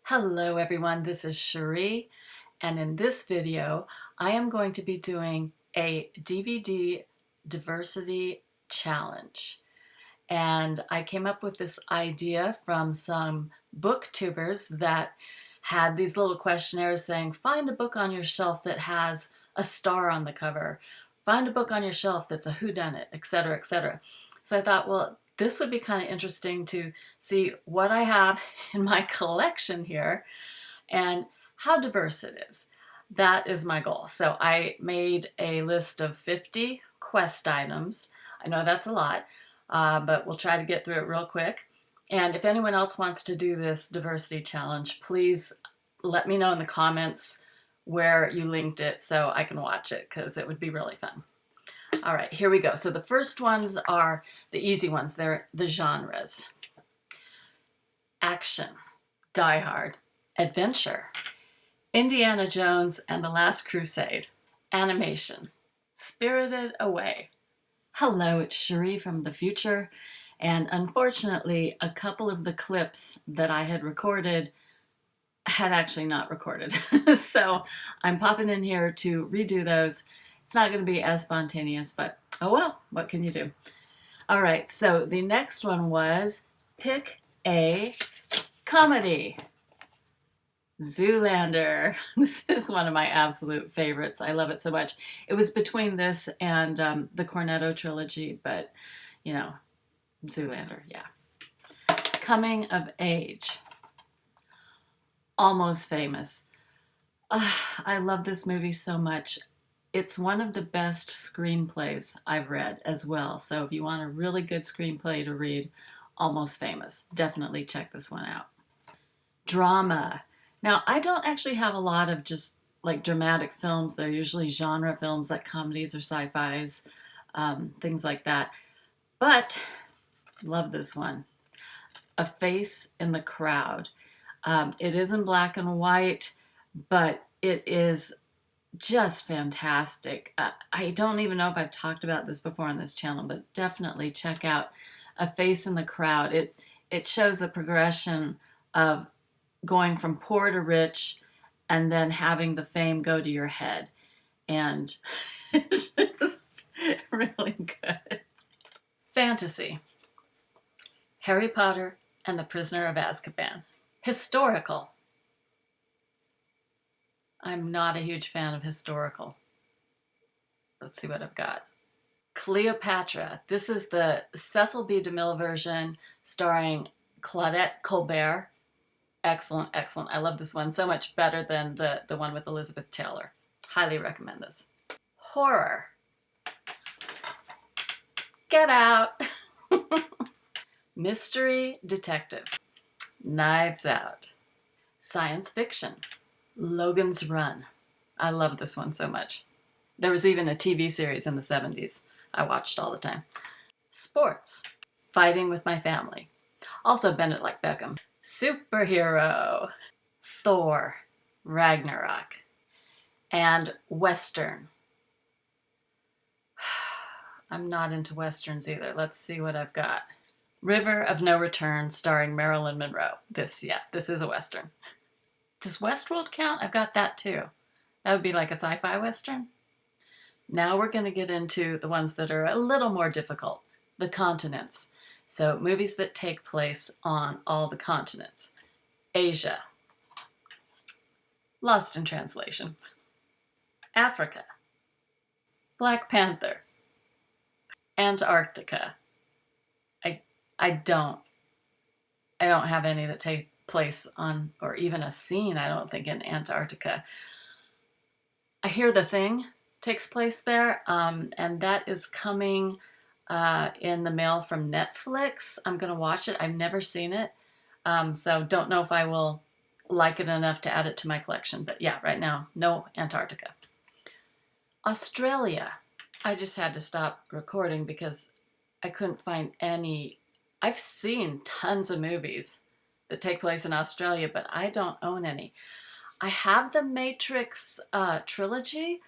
Hello everyone, this is Cherie, and in this video I am going to be doing a DVD diversity challenge. And I came up with this idea from some booktubers that had these little questionnaires saying, find a book on your shelf that has a star on the cover, find a book on your shelf that's a whodunit, etc., etc. So I thought, well, this would be kind of interesting to see what I have in my collection here and how diverse it is. That is my goal. So I made a list of 50 quest items. I know that's a lot, but we'll try to get through it real quick. And if anyone else wants to do this diversity challenge, please let me know in the comments where you linked it so I can watch it, because it would be really fun. All right, here we go. So the first ones are the easy ones. They're the genres. Action, Die Hard, Adventure, Indiana Jones and the Last Crusade, Animation, Spirited Away. Hello, it's Cherie from the future, and unfortunately a couple of the clips that I had recorded had actually not recorded. So I'm popping in here to redo those. It's not going to be as spontaneous, but oh well, what can you do? All right, so the next one was pick a comedy. Zoolander. This is one of my absolute favorites. I love it so much. It was between this and the Cornetto trilogy, but you know, Zoolander, yeah. Coming of Age. Almost Famous. I love this movie so much. It's one of the best screenplays I've read as well. So if you want a really good screenplay to read, Almost Famous, definitely check this one out. Drama. Now, I don't actually have a lot of just like dramatic films. They're usually genre films like comedies or sci-fis, things like that. But love this one. A Face in the Crowd. It is in black and white, but it is just fantastic. I don't even know if I've talked about this before on this channel, but definitely check out A Face in the Crowd. It shows the progression of going from poor to rich and then having the fame go to your head. And it's just really good. Fantasy. Harry Potter and the Prisoner of Azkaban. Historical. I'm not a huge fan of historical. Let's see what I've got. Cleopatra. This is the Cecil B. DeMille version starring Claudette Colbert. Excellent, excellent. I love this one so much better than the one with Elizabeth Taylor. Highly recommend this. Horror. Get Out. Mystery Detective. Knives Out. Science fiction. Logan's Run. I love this one so much. There was even a TV series in the 70s I watched all the time. Sports. Fighting with My Family. Also Bend It Like Beckham. Superhero. Thor. Ragnarok. And Western. I'm not into Westerns either. Let's see what I've got. River of No Return starring Marilyn Monroe. This is a Western. Does Westworld count? I've got that too. That would be like a sci-fi Western. Now we're going to get into the ones that are a little more difficult. The continents. So movies that take place on all the continents. Asia. Lost in Translation. Africa. Black Panther. Antarctica. I don't have any that take place on, or even a scene, I don't think, in Antarctica. I hear The Thing takes place there, and that is coming in the mail from Netflix. I'm going to watch it. I've never seen it, so don't know if I will like it enough to add it to my collection. But yeah, right now, no Antarctica. Australia. I just had to stop recording because I couldn't find any. I've seen tons of movies that take place in Australia, but I don't own any. I have the Matrix trilogy,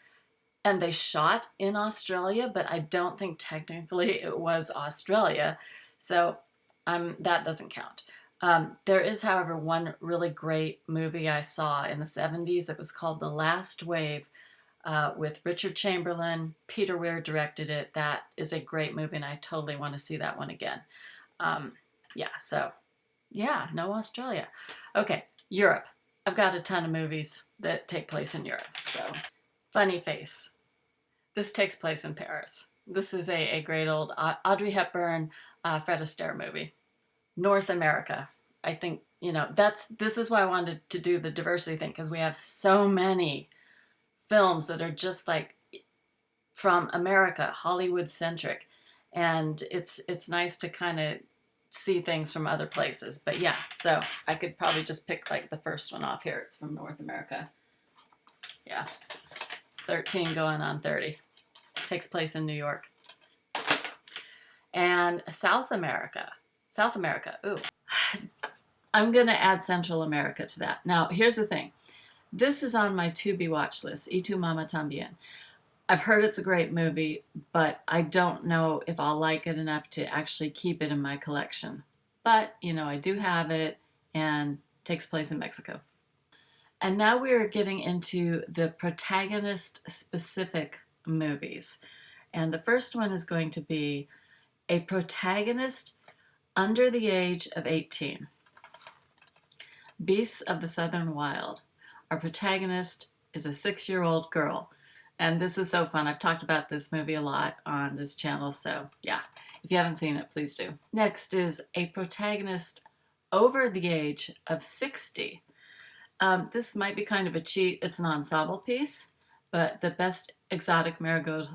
and they shot in Australia, but I don't think technically it was Australia, so that doesn't count. There is, however, one really great movie I saw in the 70s. It was called The Last Wave with Richard Chamberlain. Peter Weir directed it. That is a great movie, and I totally want to see that one again. Um, yeah, so yeah, no Australia. Okay, Europe. I've got a ton of movies that take place in Europe. So, Funny Face. This takes place in Paris. This is a great old Audrey Hepburn, Fred Astaire movie. North America. I think, this is why I wanted to do the diversity thing, because we have so many films that are just like from America, Hollywood centric. And it's nice to kind of see things from other places. But yeah, so I could probably just pick like the first one off here. It's from North America. Yeah. 13 going on 30. Takes place in New York. And South America. South America. Ooh. I'm going to add Central America to that. Now, here's the thing. This is on my to be watch list. Y tu mama tambien. I've heard it's a great movie, but I don't know if I'll like it enough to actually keep it in my collection. But, I do have it, and it takes place in Mexico. And now we're getting into the protagonist-specific movies. And the first one is going to be a protagonist under the age of 18. Beasts of the Southern Wild. Our protagonist is a 6-year-old girl. And this is so fun. I've talked about this movie a lot on this channel, so yeah. If you haven't seen it, please do. Next is a protagonist over the age of 60. This might be kind of a cheat. It's an ensemble piece, but the best exotic marigold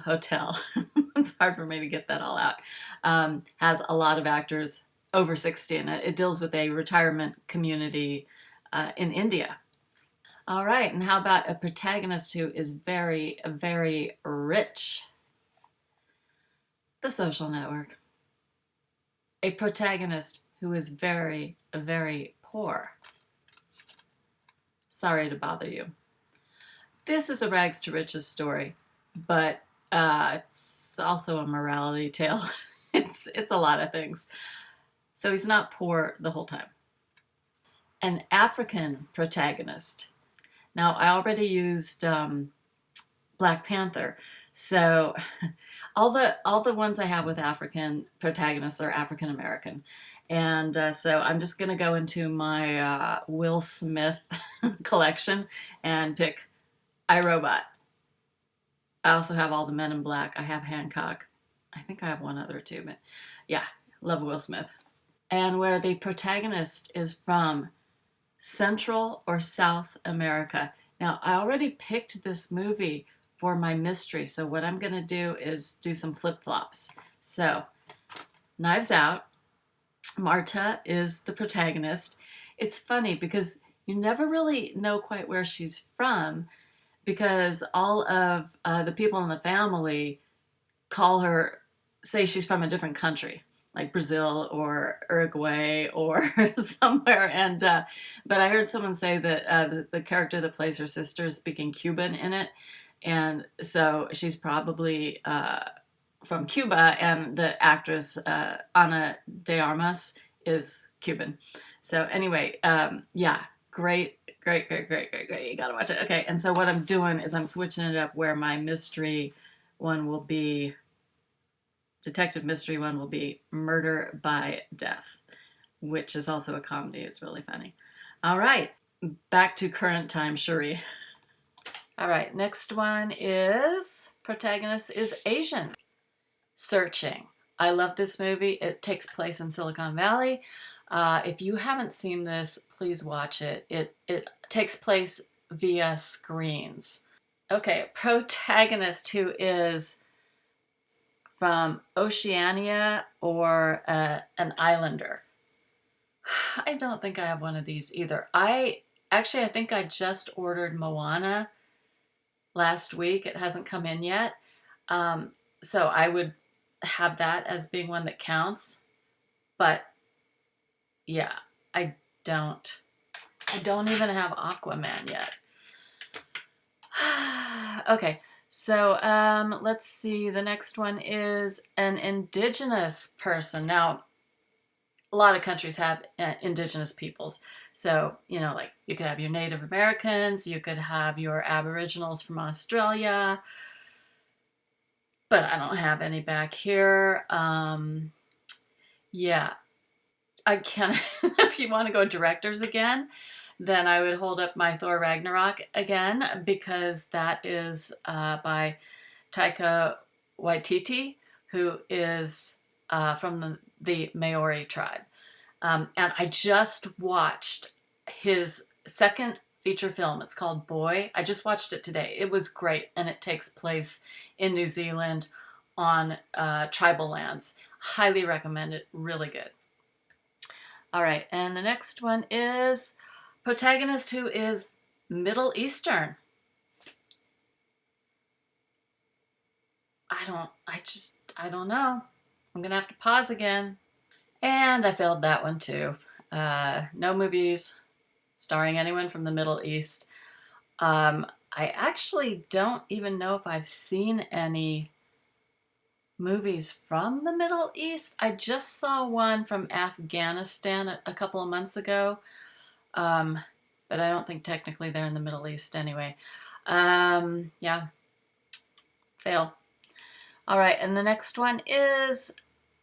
hotel, it's hard for me to get that all out, has a lot of actors over 60 in it. It deals with a retirement community in India. All right, and how about a protagonist who is very, very rich? The Social Network. A protagonist who is very, very poor. Sorry to bother you. This is a rags to riches story, but it's also a morality tale. It's a lot of things. So he's not poor the whole time. An African protagonist. Now, I already used Black Panther, so all the ones I have with African protagonists are African American, and so I'm just gonna go into my Will Smith collection and pick iRobot. I also have all the Men in Black. I have Hancock. I think I have one other too, but yeah, love Will Smith. And where the protagonist is from Central or South America. Now, I already picked this movie for my mystery, so what I'm going to do is do some flip-flops. So, Knives Out. Marta is the protagonist. It's funny because you never really know quite where she's from because all of the people in the family say she's from a different country, like Brazil or Uruguay or somewhere. And but I heard someone say that the character that plays her sister is speaking Cuban in it, and so she's probably from Cuba, and the actress Ana de Armas is Cuban. So anyway, yeah, great. You gotta watch it. Okay, and so what I'm doing is I'm switching it up where my mystery one will be. Detective mystery one will be Murder by Death, which is also a comedy. It's really funny. All right, back to current time, Cherie. All right, next one is protagonist is Asian. Searching. I love this movie. It takes place in Silicon Valley. If you haven't seen this, please watch it. It takes place via screens. Okay, protagonist who is from Oceania or an islander. I don't think I have one of these either. I think I just ordered Moana last week. It hasn't come in yet. So I would have that as being one that counts. But yeah, I don't even have Aquaman yet. Okay, So let's see. The next one is an indigenous person. Now, a lot of countries have indigenous peoples. So, you know, like you could have your Native Americans, you could have your Aboriginals from Australia, but I don't have any back here. Yeah, I can. If you want to go directors again, then I would hold up my Thor Ragnarok again because that is by Taika Waititi, who is from the Maori tribe. And I just watched his second feature film. It's called Boy. I just watched it today. It was great, and it takes place in New Zealand on tribal lands. Highly recommend it. Really good. All right, and the next one is Protagonist, who is Middle Eastern. I don't know. I'm gonna have to pause again. And I failed that one too. No movies starring anyone from the Middle East. I actually don't even know if I've seen any movies from the Middle East. I just saw one from Afghanistan a couple of months ago, um, but I don't think technically they're in the Middle East anyway. Yeah, fail. All right, and the next one is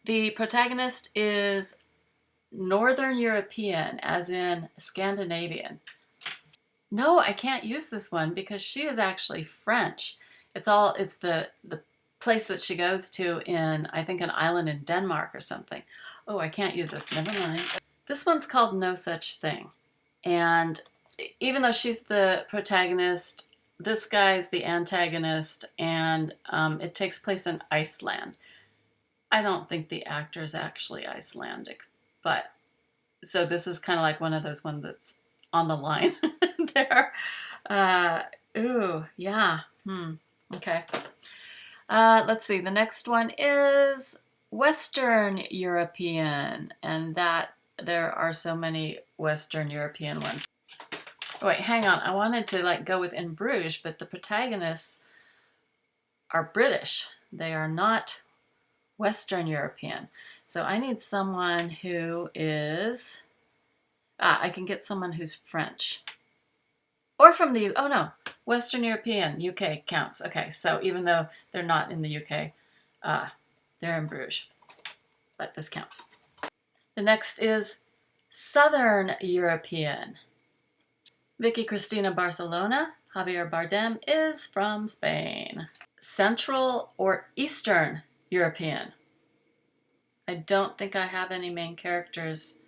the protagonist is Northern European, as in Scandinavian. No, I can't use this one because she is actually French. It's the place that she goes to in, I think, an island in Denmark or something. Oh, I can't use this. Never mind. This one's called No Such Thing. And even though she's the protagonist, this guy is the antagonist, and it takes place in Iceland. I don't think the actor is actually Icelandic, but so this is kind of like one of those ones that's on the line there. Uh, ooh, yeah. Okay. Let's see. The next one is Western European, and that there are so many Western European ones. Oh, wait, hang on. I wanted to like go with In Bruges, but the protagonists are British. They are not Western European. So I need someone who is. I can get someone who's French. Or from the, oh no, Western European, UK counts. Okay, so even though they're not in the UK, they're in Bruges, but this counts. The next is Southern European. Vicky Cristina Barcelona, Javier Bardem is from Spain. Central or Eastern European. I don't think I have any main characters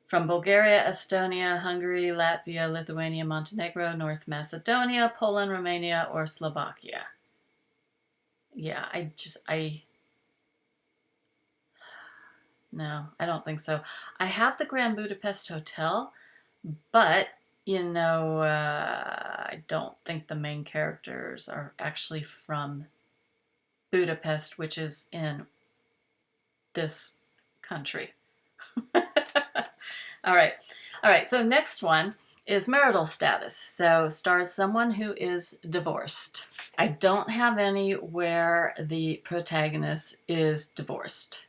from Bulgaria, Estonia, Hungary, Latvia, Lithuania, Montenegro, North Macedonia, Poland, Romania, or Slovakia. Yeah, no, I don't think so. I have the Grand Budapest Hotel, but, I don't think the main characters are actually from Budapest, which is in this country. All right. All right. So next one is marital status. So stars someone who is divorced. I don't have any where the protagonist is divorced.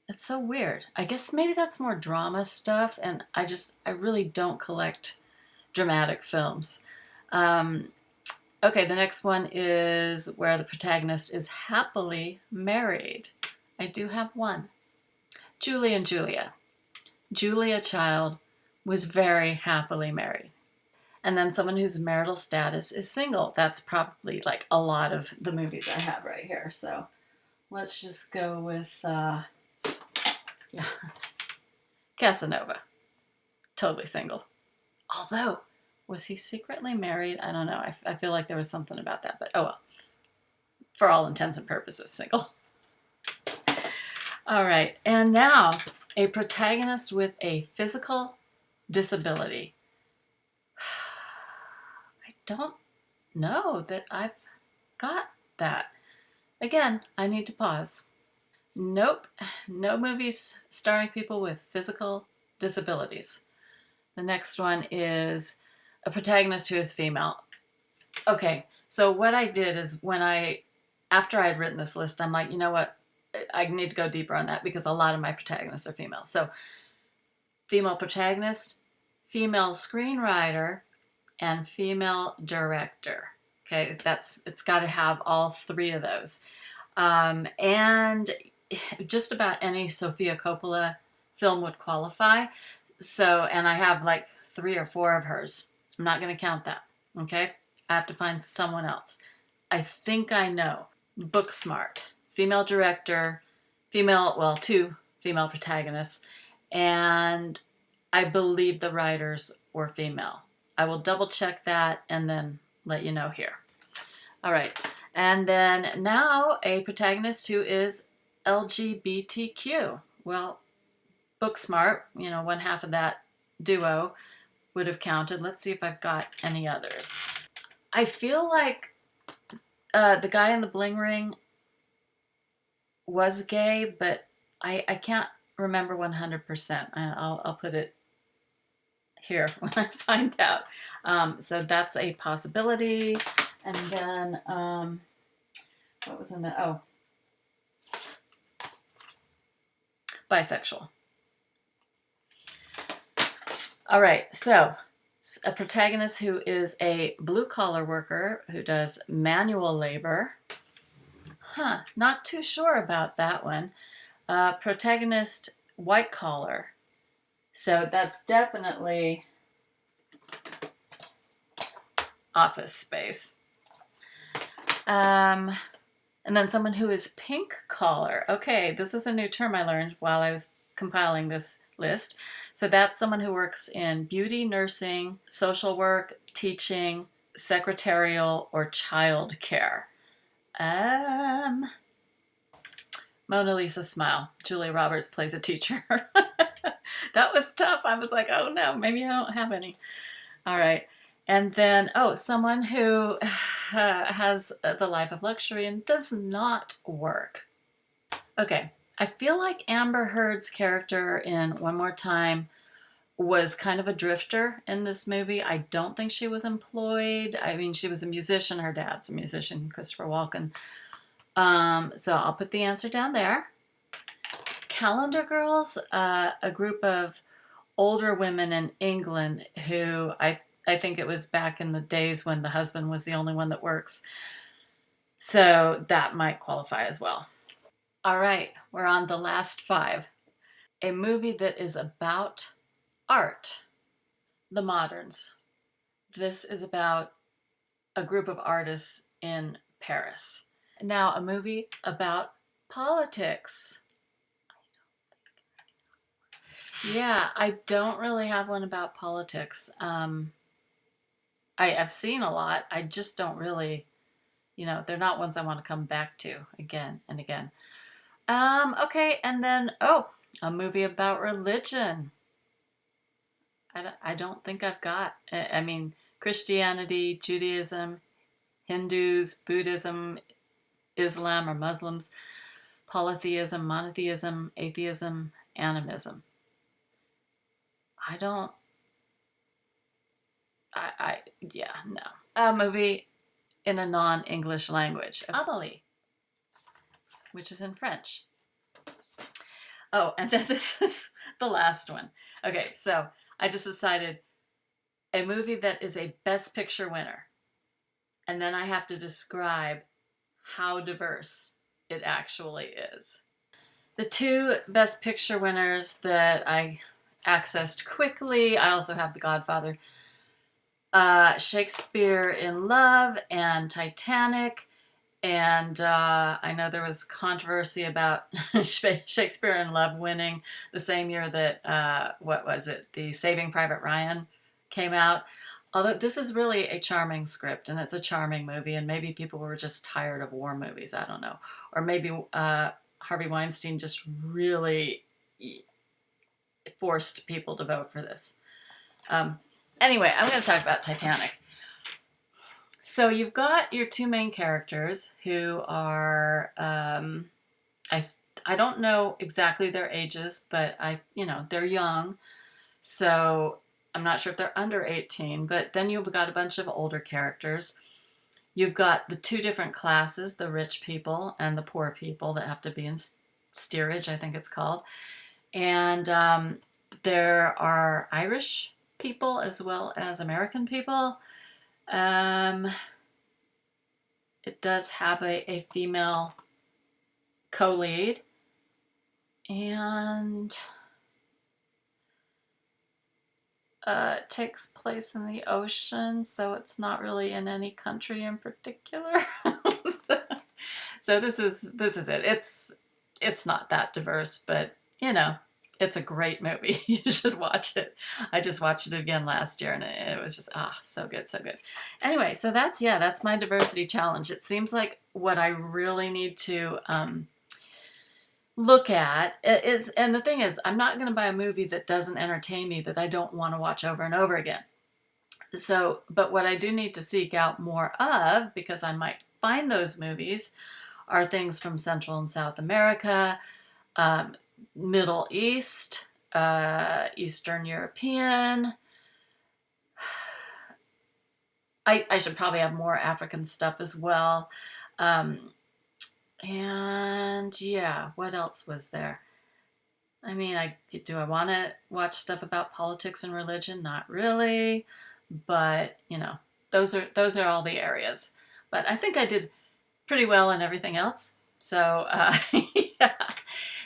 It's so weird. I guess maybe that's more drama stuff, and I really don't collect dramatic films. Okay, the next one is where the protagonist is happily married. I do have one. Julie and Julia. Julia Child was very happily married. And then someone whose marital status is single. That's probably like a lot of the movies I have right here. So let's just go with, yeah, Casanova. Totally single. Although, was he secretly married? I don't know. I feel like there was something about that, but oh well. For all intents and purposes, single. All right, and now a protagonist with a physical disability. I don't know that I've got that. Again, I need to pause. Nope, no movies starring people with physical disabilities. The next one is a protagonist who is female. Okay, So what I did is after I had written this list, I'm like, you know what? I need to go deeper on that because a lot of my protagonists are female. So female protagonist, female screenwriter, and female director. Okay, it's got to have all three of those. And just about any Sofia Coppola film would qualify. So, and I have like 3 or 4 of hers. I'm not going to count that. Okay, I have to find someone else. I think I know. Booksmart, female director, well, 2 female protagonists, and I believe the writers were female. I will double check that and then let you know here. All right. And then now a protagonist who is LGBTQ. Well, Booksmart, one half of that duo would have counted. Let's see if I've got any others. I feel like the guy in the bling ring was gay, but I can't remember 100%. I'll put it here when I find out. So that's a possibility. And then, what was in the, bisexual. All right, so a protagonist who is a blue-collar worker who does manual labor. Not too sure about that one. Protagonist, white-collar. So that's definitely Office Space. And then someone who is pink collar. Okay, this is a new term I learned while I was compiling this list. So that's someone who works in beauty, nursing, social work, teaching, secretarial, or child care. Mona Lisa Smile. Julia Roberts plays a teacher. That was tough. I was like, oh no, maybe I don't have any. All right. And then, someone who has the life of luxury and does not work. Okay, I feel like Amber Heard's character in One More Time was kind of a drifter in this movie. I don't think she was employed. I mean, she was a musician. Her dad's a musician, Christopher Walken. So I'll put the answer down there. Calendar Girls, a group of older women in England who I think it was back in the days when the husband was the only one that works. So that might qualify as well. All right, we're on the last 5. A movie that is about art. The Moderns. This is about a group of artists in Paris. Now, a movie about politics. Yeah, I don't really have one about politics. I've seen a lot. I just don't really, they're not ones I want to come back to again and again. Okay, and then, a movie about religion. I don't think I've got, I mean, Christianity, Judaism, Hindus, Buddhism, Islam or Muslims, polytheism, monotheism, atheism, animism. No. A movie in a non-English language. Amelie, which is in French. Oh, and then this is the last one. Okay, so I just decided a movie that is a Best Picture winner. And then I have to describe how diverse it actually is. The 2 Best Picture winners that I accessed quickly, I also have The Godfather, Shakespeare in Love and Titanic. And I know there was controversy about Shakespeare in Love winning the same year that, the Saving Private Ryan came out. Although this is really a charming script and it's a charming movie, and maybe people were just tired of war movies, I don't know. Or maybe Harvey Weinstein just really forced people to vote for this. Anyway, I'm going to talk about Titanic. So you've got your 2 main characters who are, I don't know exactly their ages, but they're young. So I'm not sure if they're under 18, but then you've got a bunch of older characters. You've got the two different classes, the rich people and the poor people that have to be in steerage, I think it's called. And there are Irish people as well as American people. Um, it does have a female co-lead. And it takes place in the ocean, so it's not really in any country in particular. So this is it. It's not that diverse, but you know, it's a great movie. You should watch it. I just watched it again last year, and it was just so good, so good. Anyway, so that's my diversity challenge. It seems like what I really need to look at is, and the thing is, I'm not going to buy a movie that doesn't entertain me, that I don't want to watch over and over again. So, but what I do need to seek out more of, because I might find those movies, are things from Central and South America, Middle East, Eastern European. I should probably have more African stuff as well. And yeah, what else was there? I mean, do I want to watch stuff about politics and religion? Not really, but you know, those are all the areas. But I think I did pretty well in everything else. So yeah,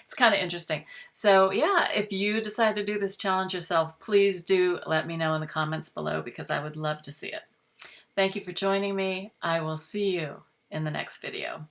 it's kind of interesting. So yeah, if you decide to do this challenge yourself, please do let me know in the comments below, because I would love to see it. Thank you for joining me. I will see you in the next video.